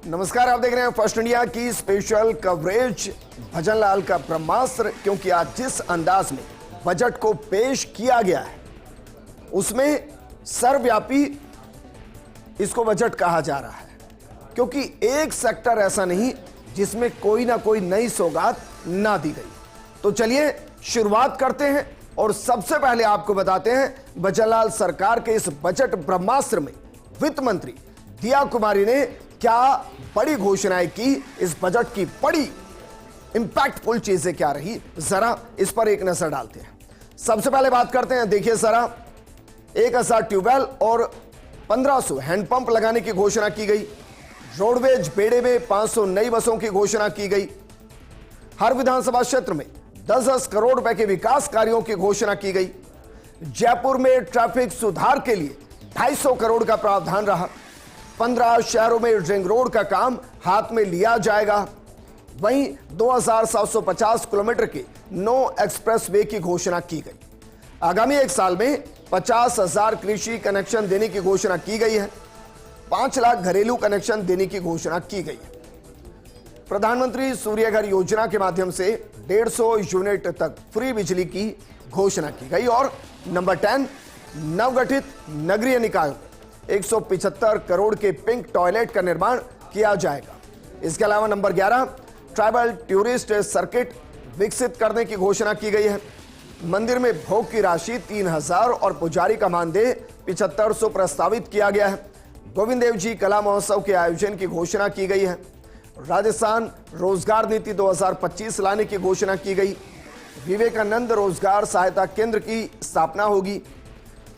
नमस्कार, आप देख रहे हैं फर्स्ट इंडिया की स्पेशल कवरेज भजनलाल का ब्रह्मास्त्र। क्योंकि आज जिस अंदाज में बजट को पेश किया गया है उसमें सर्वव्यापी इसको बजट कहा जा रहा है, क्योंकि एक सेक्टर ऐसा नहीं जिसमें कोई ना कोई नई सौगात ना दी गई। तो चलिए शुरुआत करते हैं और सबसे पहले आपको बताते हैं भजनलाल सरकार के इस बजट ब्रह्मास्त्र में वित्त मंत्री दिया कुमारी ने क्या बड़ी घोषणाएं की। इस बजट की बड़ी इंपैक्टफुल चीजें क्या रही, जरा इस पर एक नजर डालते हैं। सबसे पहले बात करते हैं, देखिए जरा 1000 ट्यूबवेल और 1500 हैंडपंप लगाने की घोषणा की गई। रोडवेज बेड़े में 500 नई बसों की घोषणा की गई। हर विधानसभा क्षेत्र में 10-10 करोड़ रुपए के विकास कार्यों की घोषणा की गई। जयपुर में ट्रैफिक सुधार के लिए 250 करोड़ का प्रावधान रहा। 15 शहरों में रिंग रोड का काम हाथ में लिया जाएगा। वहीं 2750 किलोमीटर के नो एक्सप्रेस वे की घोषणा की गई। आगामी एक साल में 50,000 कृषि कनेक्शन देने की घोषणा की गई है। 5 लाख घरेलू कनेक्शन देने की घोषणा की गई है। प्रधानमंत्री सूर्य घर योजना के माध्यम से 150 यूनिट तक फ्री बिजली की घोषणा की गई। और नंबर 10, नवगठित नगरीय निकायों में 175 करोड़ के पिंक टॉयलेट का निर्माण किया जाएगा। इसके अलावा नंबर 11, ट्राइबल टूरिस्ट सर्किट विकसित करने की घोषणा की गई है। मंदिर में भोग की राशि 3000 और पुजारी का मानदेय 7500 प्रस्तावित किया गया है। गोविंद देव जी कला महोत्सव के आयोजन की घोषणा की गई है। राजस्थान रोजगार नीति 2025 लाने की घोषणा की गई। विवेकानंद रोजगार सहायता केंद्र की स्थापना होगी।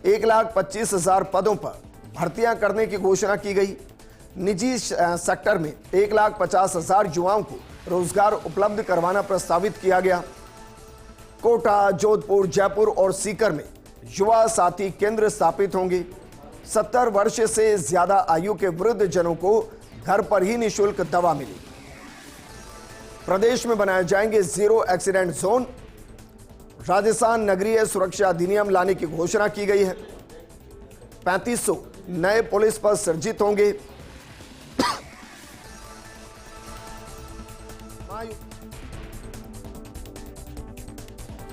1,25,000 पदों पर भर्तियां करने की घोषणा की गई। निजी सेक्टर में 1,50,000 युवाओं को रोजगार उपलब्ध करवाना प्रस्तावित किया गया। कोटा, जोधपुर, जयपुर और सीकर में युवा साथी केंद्र स्थापित होंगे। 70 वर्ष से ज्यादा आयु के वृद्ध जनों को घर पर ही निःशुल्क दवा मिलेगी। प्रदेश में बनाए जाएंगे जीरो एक्सीडेंट जोन। राजस्थान नगरीय सुरक्षा अधिनियम लाने की घोषणा की गई है। 3500 नए पुलिस पद सृजित होंगे।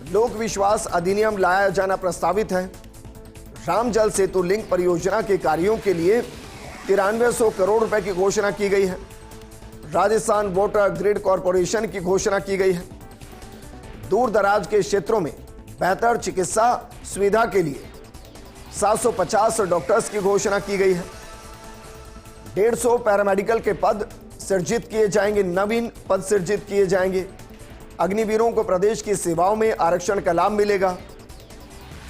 लोक विश्वास अधिनियम लाया जाना प्रस्तावित है। राम जल सेतु लिंक परियोजना के कार्यों के लिए 9300 करोड़ रुपए की घोषणा की गई है। राजस्थान वाटर ग्रिड कॉरपोरेशन की घोषणा की गई है। दूर दराज के क्षेत्रों में बेहतर चिकित्सा सुविधा के लिए 750 डॉक्टर्स की घोषणा की गई है। 150 पैरामेडिकल के पद सृजित किए जाएंगे, नवीन पद सृजित किए जाएंगे। अग्निवीरों को प्रदेश की सेवाओं में आरक्षण का लाभ मिलेगा।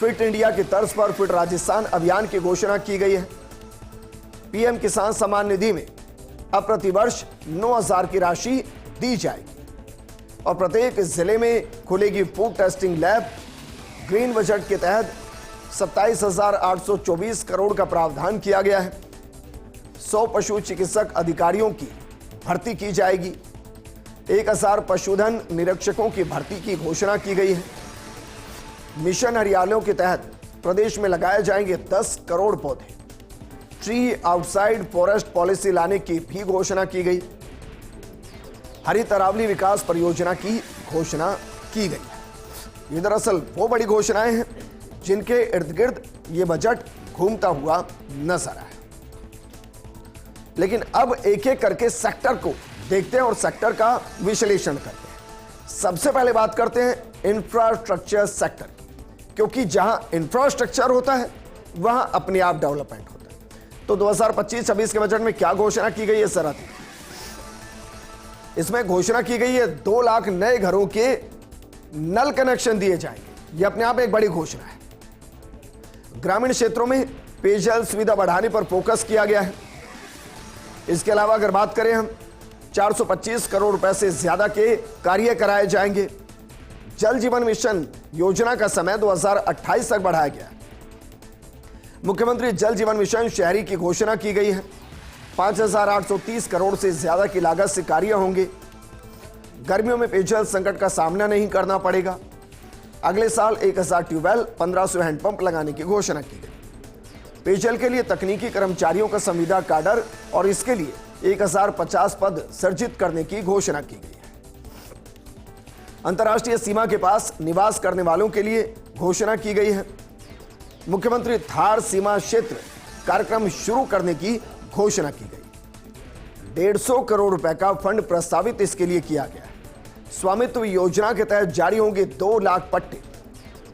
फिट इंडिया की तर्ज पर फिट राजस्थान अभियान की घोषणा की गई है। पीएम किसान सम्मान निधि में अब प्रतिवर्ष 9,000 की राशि दी जाएगी और प्रत्येक जिले में खुलेगी food testing lab. Green budget के तहत 27,824 करोड़ का प्रावधान किया गया है। 100 पशु चिकित्सक अधिकारियों की भर्ती की जाएगी। 1000 पशुधन निरीक्षकों की भर्ती की घोषणा की गई है। मिशन हरियालियों के तहत प्रदेश में लगाए जाएंगे 10 करोड़ पौधे। ट्री आउटसाइड फॉरेस्ट पॉलिसी लाने की भी घोषणा की गई। हरित अरावली विकास परियोजना की घोषणा की गई है। ये दरअसल वो बड़ी घोषणाएं हैं जिनके इर्द गिर्द ये बजट घूमता हुआ नजर आया। लेकिन अब एक एक करके सेक्टर को देखते हैं और सेक्टर का विश्लेषण करते हैं। सबसे पहले बात करते हैं इंफ्रास्ट्रक्चर सेक्टर की, क्योंकि जहां इंफ्रास्ट्रक्चर होता है वहां अपने आप डेवलपमेंट होता है। तो 2025-26 के बजट में क्या घोषणा की गई है जरा देखिए। इसमें घोषणा की गई है 2 लाख नए घरों के नल कनेक्शन दिए जाएंगे। यह अपने आप एक बड़ी घोषणा है। ग्रामीण क्षेत्रों में पेयजल सुविधा बढ़ाने पर फोकस किया गया है। इसके अलावा अगर बात करें हम 425 करोड़ रुपए से ज्यादा के कार्य कराए जाएंगे। जल जीवन मिशन योजना का समय 2028 तक बढ़ाया गया। मुख्यमंत्री जल जीवन मिशन शहरी की घोषणा की गई है। 5,830 करोड़ से ज्यादा की लागत से कार्य होंगे। गर्मियों में पेयजल संकट का सामना नहीं करना पड़ेगा। अगले साल 1000 ट्यूबवेल 1500 हैंडपंप लगाने की घोषणा की गई। पेयजल के लिए तकनीकी कर्मचारियों का संविदा काडर और इसके लिए 1050 पद सृजित करने की घोषणा की गई है। अंतर्राष्ट्रीय सीमा के पास निवास करने वालों के लिए घोषणा की गई है। मुख्यमंत्री थार सीमा क्षेत्र कार्यक्रम शुरू करने की घोषणा की गई। 150 करोड़ रुपए का फंड प्रस्तावित इसके लिए किया गया है। स्वामित्व योजना के तहत जारी होंगे 2 लाख पट्टे।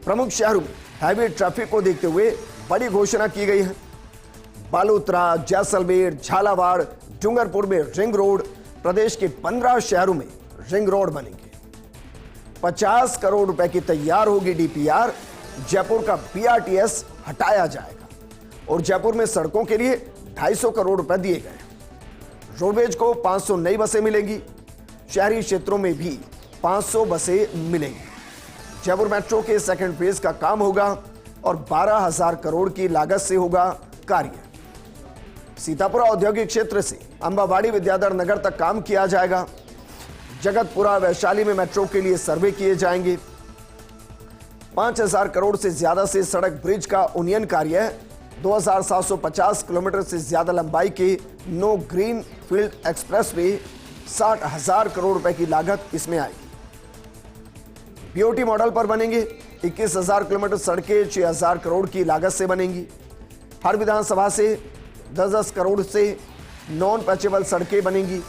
प्रमुख शहरों में हैवी ट्रैफिक को देखते हुए बड़ी घोषणा की गई है। बालोतरा, जैसलमेर, झालावाड़, डूंगरपुर में रिंग रोड, प्रदेश के 15 शहरों में रिंग रोड बनेंगे। 50 करोड़ रुपए की तैयार होगी डीपीआर। जयपुर का बीआरटीएस हटाया जाएगा और जयपुर में सड़कों के लिए 250 करोड़ रुपए दिए गए। रोडवेज को 500 नई बसें मिलेंगी। शहरी क्षेत्रों में भी 500 बसें मिलेंगी। जयपुर मेट्रो के सेकंड फेज का काम होगा और 12,000 करोड़ की लागत से होगा कार्य। सीतापुरा औद्योगिक क्षेत्र से अंबावाड़ी विद्याधर नगर तक काम किया जाएगा। जगतपुरा, वैशाली में मेट्रो के लिए सर्वे किए जाएंगे। 5,000 करोड़ से ज्यादा से सड़क ब्रिज का उन्नयन कार्य, 2,750 किलोमीटर से ज्यादा लंबाई के नो green field expressway, 60,000 crore रुपए की लागत इसमें आएगी। बीओटी मॉडल पर बनेंगे 21,000 किलोमीटर सड़कें, 6,000 करोड़ की लागत से बनेंगी। हर विधानसभा से 10-10 करोड़ से नॉन पैचेबल सड़कें बनेंगी।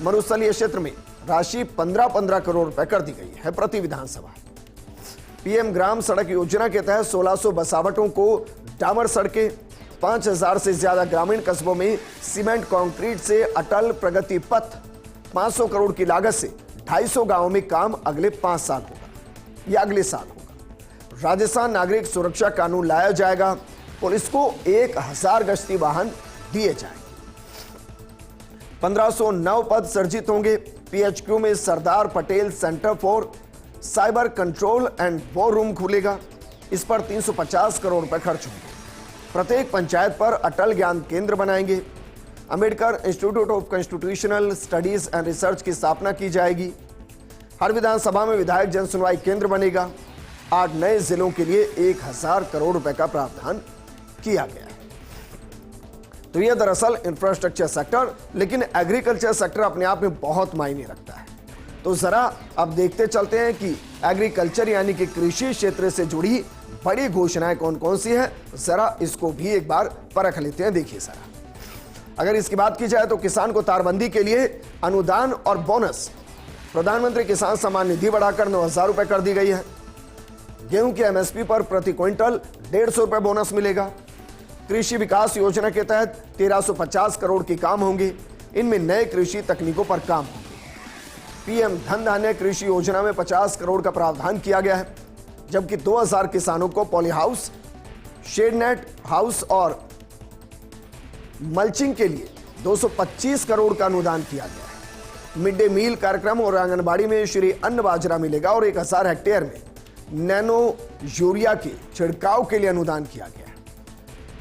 मरुस्थलीय क्षेत्र में राशि 15-15 करोड़ रुपए कर दी गई है प्रति विधानसभा। पीएम ग्राम सड़क योजना के तहत 1600 बसावटों को डामर सड़कें, 5,000 से ज्यादा ग्रामीण कस्बों में सीमेंट कंक्रीट से अटल प्रगति पथ, 500 करोड़ की लागत से 250 गांवों में काम अगले 5 साल होगा या अगले साल होगा। राजस्थान नागरिक सुरक्षा कानून लाया जाएगा। पुलिस को 1000 गश्ती वाहन दिए जाएंगे। 1509 पद सृजित होंगे। पीएचक्यू में Sardar Patel centre for cyber control and war room खुलेगा। इस पर 350 करोड़ रुपए खर्च होंगे। प्रत्येक पंचायत पर अटल ज्ञान केंद्र बनाएंगे। Ambedkar institute of constitutional studies and research की स्थापना की जाएगी। हर विधानसभा में विधायक जन सुनवाई केंद्र बनेगा। 8 नए जिलों के लिए 1000 करोड़ रुपए का प्रावधान किया गया है। तो यह दरअसल इंफ्रास्ट्रक्चर सेक्टर, लेकिन एग्रीकल्चर सेक्टर अपने आप में बहुत मायने रखता है। तो जरा अब देखते चलते हैं कि एग्रीकल्चर यानी कि कृषि क्षेत्र से जुड़ी बड़ी घोषणाएं कौन कौन सी हैं। जरा इसको भी एक बार परख लेते हैं। देखिए जरा, अगर इसकी बात की जाए तो किसान को तारबंदी के लिए अनुदान और बोनस, प्रधानमंत्री किसान सम्मान निधि बढ़ाकर 9,000 रुपए कर दी गई है। गेहूं की एमएसपी पर प्रति क्विंटल 150 रुपए बोनस मिलेगा। कृषि विकास योजना के तहत 1350 करोड़ के काम होंगे। इनमें नए कृषि तकनीकों पर काम होंगे। पीएम धन धान्य कृषि योजना में 50 करोड़ का प्रावधान किया गया है, जबकि 2000 किसानों को poly house, shade net house और मल्चिंग के लिए 225 करोड़ का अनुदान किया गया है। मिड डे मील कार्यक्रम और आंगनबाड़ी में श्री अन्न बाजरा मिलेगा और 1000 हेक्टेयर में नैनो यूरिया के छिड़काव के लिए अनुदान किया गया है।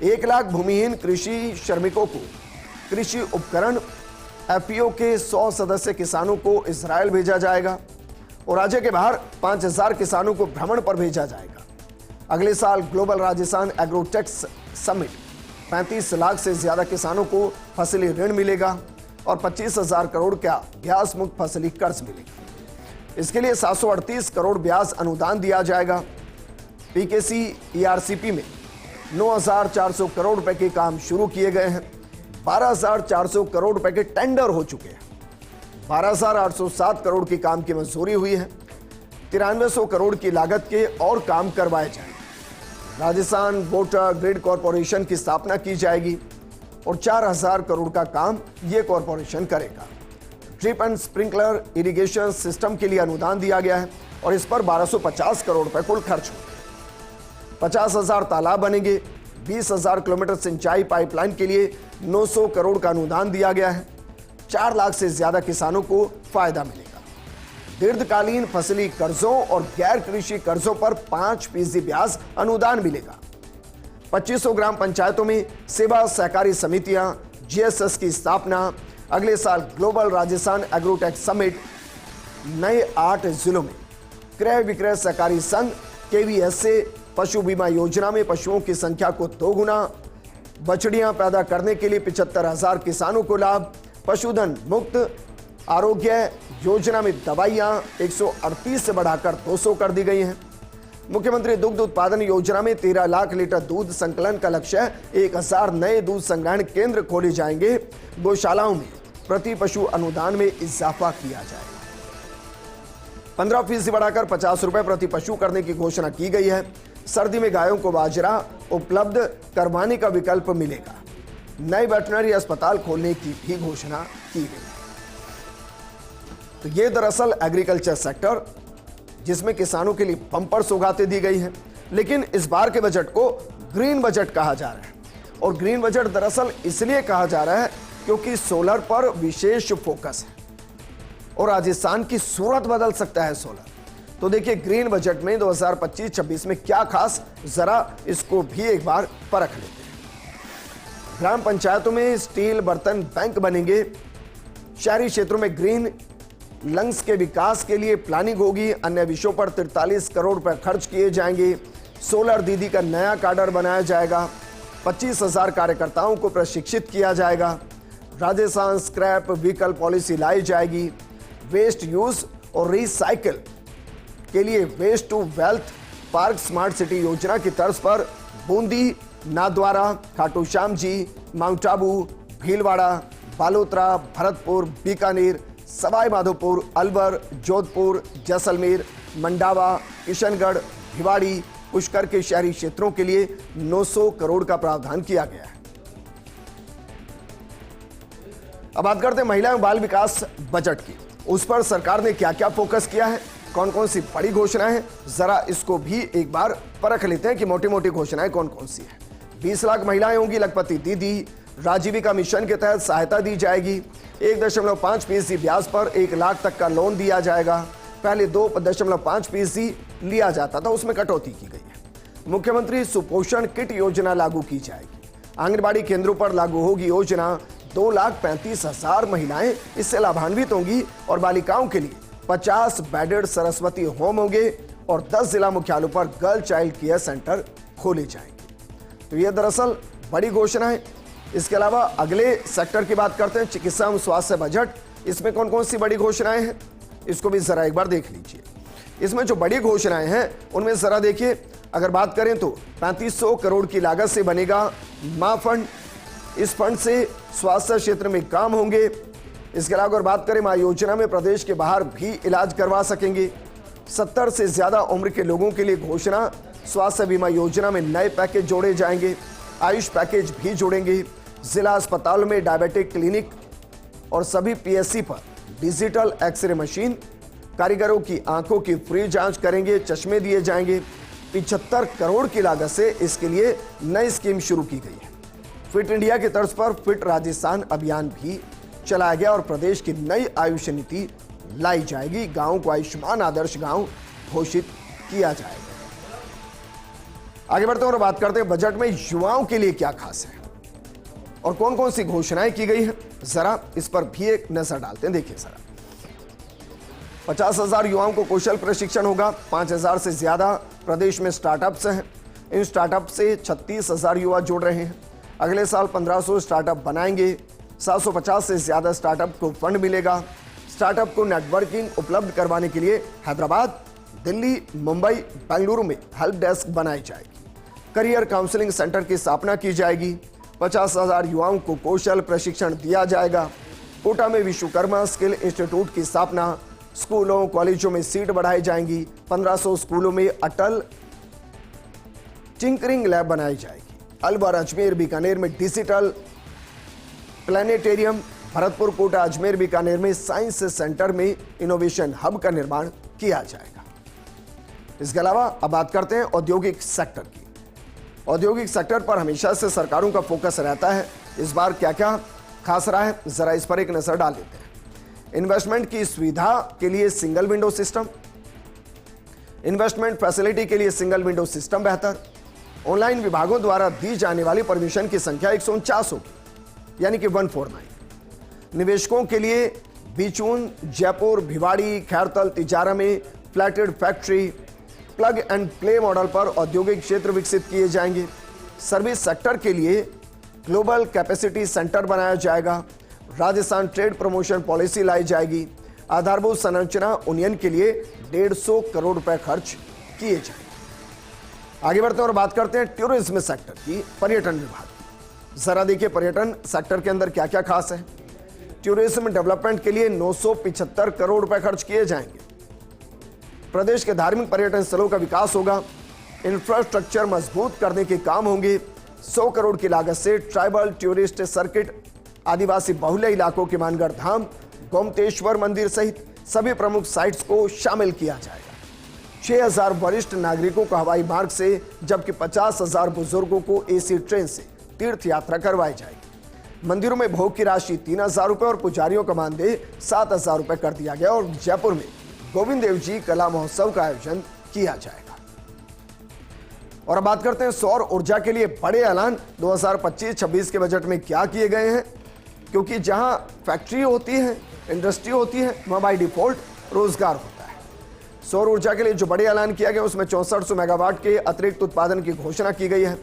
1 लाख भूमिहीन कृषि श्रमिकों को कृषि उपकरण, एफपीओ के 100 सदस्य किसानों को इजरायल भेजा जाएगा और राज्य के बाहर 5000 किसानों को भ्रमण पर भेजा जाएगा। अगले साल ग्लोबल राजस्थान एग्रोटेक्स समिट 35 लाख से ज्यादा किसानों को फसली ऋण मिलेगा और 25,000 करोड़ का ब्याज मुक्त फसली कर्ज मिलेगा। इसके लिए 738 करोड़ ब्याज अनुदान दिया जाएगा। पीकेसी ईआरसीपी में 9,400 करोड़ रुपए के काम शुरू किए गए हैं। 12,400 करोड़ रुपए के टेंडर हो चुके हैं। 12,807 करोड़ के काम की मंजूरी हुई है। 9300 करोड़ की लागत के और काम करवाए जाएंगे। राजस्थान वाटर ग्रिड कॉरपोरेशन की स्थापना की जाएगी और 4,000 करोड़ का काम यह कॉरपोरेशन करेगा। Drip and sprinkler irrigation system के लिए अनुदान दिया गया है और इस पर 1250 करोड़ रुपए कुल खर्च होंगे। 50,000 तालाब बनेंगे। 20,000 किलोमीटर सिंचाई पाइपलाइन के लिए 900 करोड़ का अनुदान दिया गया है। 4 लाख से ज्यादा किसानों को फायदा मिलेगा। दीर्घकालीन फसली कर्जों और गैर कृषि कर्जों पर 5% ब्याज अनुदान मिलेगा। 2500 ग्राम पंचायतों में सेवा सहकारी समितियां, जीएसएस की स्थापना। अगले साल ग्लोबल राजस्थान एग्रोटेक्स समिट। नए 8 जिलों में क्रय विक्रय सहकारी संघ, केवीएस से पशु बीमा योजना में पशुओं की संख्या को 2 गुना। बछड़ियां पैदा करने के लिए 75,000 किसानों को लाभ। पशुधन मुक्त आरोग्य योजना में दवाइयां 138 से बढ़ाकर 200 कर दी गई हैं। मुख्यमंत्री दुग्ध उत्पादन योजना में 13 लाख लीटर दूध संकलन का लक्ष्य है। 1000 नए दूध संग्रहण केंद्र खोले जाएंगे। गौशालाओं में प्रति पशु अनुदान में इजाफा किया जाएगा। 15% बढ़ाकर 50 रुपए प्रति पशु करने की घोषणा की गई है। सर्दी में गायों को बाजरा उपलब्ध करवाने का विकल्प मिलेगा। नए वेटरनरी अस्पताल खोलने की भी घोषणा की गई है। तो ये दरअसल एग्रीकल्चर सेक्टर जिसमें किसानों के लिए बम्पर सौगातें दी गई हैं। लेकिन इस बार के बजट को ग्रीन बजट कहा जा रहा है। और ग्रीन बजट दरअसल इसलिए कहा जा रहा है क्योंकि सोलर पर विशेष फोकस है और राजस्थान की सूरत बदल सकता है सोलर। तो देखिए ग्रीन बजट में 2025-26 में क्या खास, जरा इसको भी एक बार परख लेते हैं। ग्राम पंचायतों में स्टील बर्तन बैंक बनेंगे। शहरी क्षेत्रों में ग्रीन लंग्स के विकास के लिए प्लानिंग होगी। अन्य विषयों पर 43 करोड़ रुपए खर्च किए जाएंगे। सोलर दीदी का नया काडर बनाया जाएगा। 25,000 कार्यकर्ताओं को प्रशिक्षित किया जाएगा। राजस्थान स्क्रैप व्हीकल पॉलिसी लाई जाएगी। वेस्ट यूज और रिसाइकिल के लिए waste to wealth park smart city योजना की तर्ज पर बूंदी, नाथद्वारा, खाटू श्याम जी, माउंट आबू, भीलवाड़ा, बालोतरा, भरतपुर, बीकानेर, सवाई माधोपुर, अलवर, जोधपुर, जैसलमेर, मंडावा, किशनगढ़, भिवाड़ी, पुष्कर के शहरी क्षेत्रों के लिए 900 करोड़ का प्रावधान किया गया है। अब बात करते हैं महिला एवं बाल विकास बजट की। उस पर सरकार ने क्या क्या फोकस किया है, कौन कौन सी बड़ी घोषणाएं हैं, जरा इसको भी एक बार परख लेते हैं कि मोटी मोटी घोषणाएं कौन कौन सी है। 20 लाख महिलाएं होंगी लखपति दीदी। राजीविका मिशन के तहत सहायता दी जाएगी। 1.5% ब्याज पर 1 लाख तक का लोन दिया जाएगा। पहले 2.5% लिया जाता था, उसमें कटौती की गई है। मुख्यमंत्री सुपोषण किट योजना लागू की जाएगी। आंगनबाड़ी केंद्रों पर लागू होगी योजना। 2,35,000 महिलाएं इससे लाभान्वित होंगी और बालिकाओं के लिए 50 बेडेड सरस्वती होम होंगे और 10 जिला मुख्यालयों पर गर्ल चाइल्ड केयर सेंटर खोले जाएंगे। तो यह दरअसल बड़ी घोषणा है। इसके अलावा अगले सेक्टर की बात करते हैं, चिकित्सा एवं स्वास्थ्य बजट। इसमें कौन कौन सी बड़ी घोषणाएं हैं, इसको भी जरा एक बार देख लीजिए। इसमें जो बड़ी घोषणाएं हैं उनमें जरा देखिए, अगर बात करें तो 3500 करोड़ की लागत से बनेगा मां फंड। इस फंड से स्वास्थ्य क्षेत्र में काम होंगे। इसके अलावा अगर बात करें मां योजना में प्रदेश के बाहर भी इलाज करवा सकेंगे। 70 से ज्यादा उम्र के लोगों के लिए घोषणा। स्वास्थ्य बीमा योजना में नए पैकेज जोड़े जाएंगे। आयुष पैकेज भी जोड़ेंगे। जिला अस्पतालों में डायबिटिक क्लिनिक और सभी पीएससी पर डिजिटल एक्सरे मशीन। कारीगरों की आंखों की फ्री जांच करेंगे। चश्मे दिए जाएंगे। 75 करोड़ की लागत से इसके लिए नई स्कीम शुरू की गई है। फिट इंडिया की तर्ज पर फिट राजस्थान अभियान भी चलाया गया और प्रदेश की नई आयुष नीति लाई जाएगी। गांव को आयुष्मान आदर्श गांव घोषित किया जाएगा। आगे बढ़ते हैं और बात करते हैं बजट में युवाओं के लिए क्या खास है और कौन कौन सी घोषणाएं की गई हैं, जरा इस पर भी एक नजर डालते हैं। देखिए जरा, 50,000 युवाओं को कौशल प्रशिक्षण होगा। 5,000 से ज्यादा प्रदेश में स्टार्टअप्स हैं। इन स्टार्टअप से 36,000 युवा जुड़ रहे हैं। अगले साल 1500 स्टार्टअप बनाएंगे। 750 से ज्यादा स्टार्टअप को फंड मिलेगा। स्टार्टअप को नेटवर्किंग उपलब्ध करवाने के लिए हैदराबाद, दिल्ली, मुंबई, बेंगलुरु में हेल्प डेस्क बनाई जाएगी। करियर काउंसलिंग सेंटर की स्थापना की जाएगी। 50,000 युवाओं को कौशल प्रशिक्षण दिया जाएगा। कोटा में विश्वकर्मा स्किल इंस्टीट्यूट की स्थापना। स्कूलों कॉलेजों में सीट बढ़ाई जाएंगी। 1500 स्कूलों में अटल टिंकरिंग लैब बनाई जाएगी। अलवर, अजमेर, बीकानेर में डिजिटल प्लानिटेरियम। भरतपुर, कोटा, अजमेर, बीकानेर में साइंस सेंटर में इनोवेशन हब का निर्माण किया जाएगा। इसके अलावा अब बात करते हैं औद्योगिक सेक्टर की। औद्योगिक सेक्टर पर हमेशा से सरकारों का फोकस रहता है। इस बार क्या क्या खास रहा है, जरा इस पर एक नजर डाल लेते हैं। इन्वेस्टमेंट की सुविधा के लिए single window system. Investment facility के लिए सिंगल विंडो सिस्टम बेहतर। ऑनलाइन विभागों द्वारा दी जाने वाली परमिशन की संख्या 149 होगी, यानी कि 149। निवेशकों के लिए बीचून, जयपुर, भिवाड़ी, खैरतल, तिजारा में flatted factory, plug and play model पर औद्योगिक क्षेत्र विकसित किए जाएंगे। सर्विस सेक्टर के लिए ग्लोबल कैपेसिटी सेंटर बनाया जाएगा। राजस्थान ट्रेड प्रमोशन पॉलिसी लाई जाएगी। आधारभूत संरचना उन्नयन के लिए 150 करोड़ रुपए खर्च किए जाएंगे। आगे बढ़ते हैं और बात करते हैं टूरिज्म सेक्टर की, पर्यटन विभाग। जरा देखिए पर्यटन सेक्टर के अंदर क्या क्या खास है। टूरिज्म डेवलपमेंट के लिए 975 करोड़ रुपए खर्च किए जाएंगे। प्रदेश के धार्मिक पर्यटन स्थलों का विकास होगा। इंफ्रास्ट्रक्चर मजबूत करने के काम होंगे। 100 करोड़ की लागत से ट्राइबल टूरिस्ट सर्किट, आदिवासी बहुल्य इलाकों के मानगढ़ धाम, गोमतेश्वर मंदिर सहित सभी प्रमुख साइट्स को शामिल किया जाएगा। 6000 वरिष्ठ नागरिकों को हवाई मार्ग से जबकि 50,000 बुजुर्गों को एसी ट्रेन से तीर्थ यात्रा करवाई जाएगी। मंदिरों में भोग की राशि 3,000 रुपए और पुजारियों का मानदेय 7,000 रुपए कर दिया गया। और जयपुर में गोविंद देव जी कला महोत्सव का आयोजन किया जाएगा। और अब बात करते हैं सौर ऊर्जा के लिए बड़े ऐलान 2025-26 के बजट में क्या किए गए हैं, क्योंकि जहां फैक्ट्री होती है, इंडस्ट्री होती है, वहां बाय डिफॉल्ट रोजगार होता है। सौर ऊर्जा के लिए जो बड़े ऐलान किया गया उसमें 6400 मेगावाट के अतिरिक्त उत्पादन की घोषणा की गई है।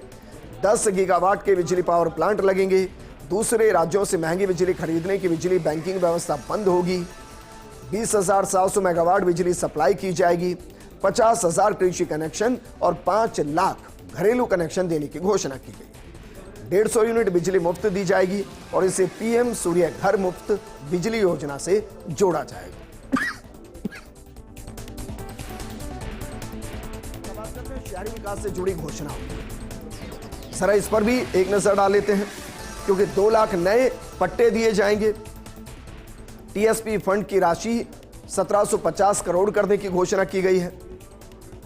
10 गीगावाट के बिजली पावर प्लांट लगेंगे। दूसरे राज्यों से महंगी बिजली खरीदने की बिजली बैंकिंग व्यवस्था बंद होगी। 20,700 मेगावाट बिजली सप्लाई की जाएगी। 50,000 कृषि कनेक्शन और 5 लाख घरेलू कनेक्शन देने की घोषणा की गई। 150 यूनिट बिजली मुफ्त दी जाएगी और इसे पीएम सूर्य घर मुफ्त बिजली योजना से जोड़ा जाएगा। शहरी विकास से जुड़ी घोषणा, जरा इस पर भी एक नजर डाल लेते हैं, क्योंकि 2 लाख नए पट्टे दिए जाएंगे। टीएसपी फंड की राशि 1750 करोड़ करने की घोषणा की गई है।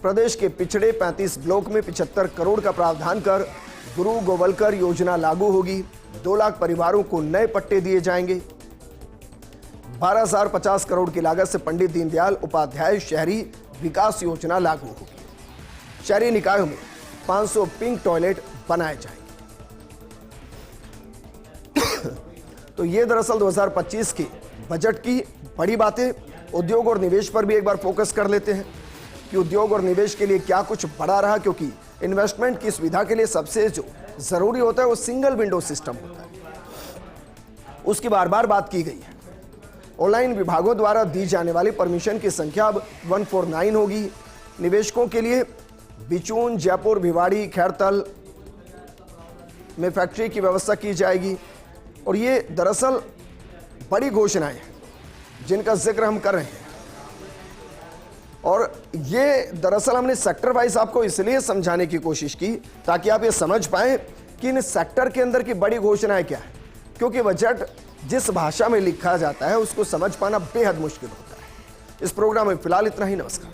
प्रदेश के पिछड़े 35 ब्लॉक में 75 करोड़ का प्रावधान कर गुरु गोवलकर योजना लागू होगी। 2 लाख परिवारों को नए पट्टे दिए जाएंगे। 12,050 करोड़ की लागत से पंडित दीनदयाल उपाध्याय शहरी विकास योजना लागू होगी। शहरी निकायों में 500 पिंक टॉयलेट बनाए जाएंगे। तो ये दरअसल 2025 की बजट की बड़ी बातें। उद्योग और निवेश पर भी एक बार फोकस कर लेते हैं कि उद्योग और निवेश के लिए क्या कुछ बड़ा रहा, क्योंकि इन्वेस्टमेंट की सुविधा के लिए सबसे जो जरूरी होता है वो सिंगल विंडो सिस्टम होता है। उसकी बार बार बात की गई है। ऑनलाइन विभागों द्वारा दी जाने वाली परमिशन की संख्या अब 149 होगी। निवेशकों के लिए बिचून, जयपुर, भिवाड़ी, खैरतल में फैक्ट्री की व्यवस्था की जाएगी। और ये दरअसल बड़ी घोषणाएं हैं जिनका जिक्र हम कर रहे हैं। और ये दरअसल हमने सेक्टर वाइज आपको इसलिए समझाने की कोशिश की ताकि आप ये समझ पाएं कि इन सेक्टर के अंदर की बड़ी घोषणाएं क्या है, क्योंकि बजट जिस भाषा में लिखा जाता है उसको समझ पाना बेहद मुश्किल होता है। इस प्रोग्राम में फिलहाल इतना ही। नमस्कार।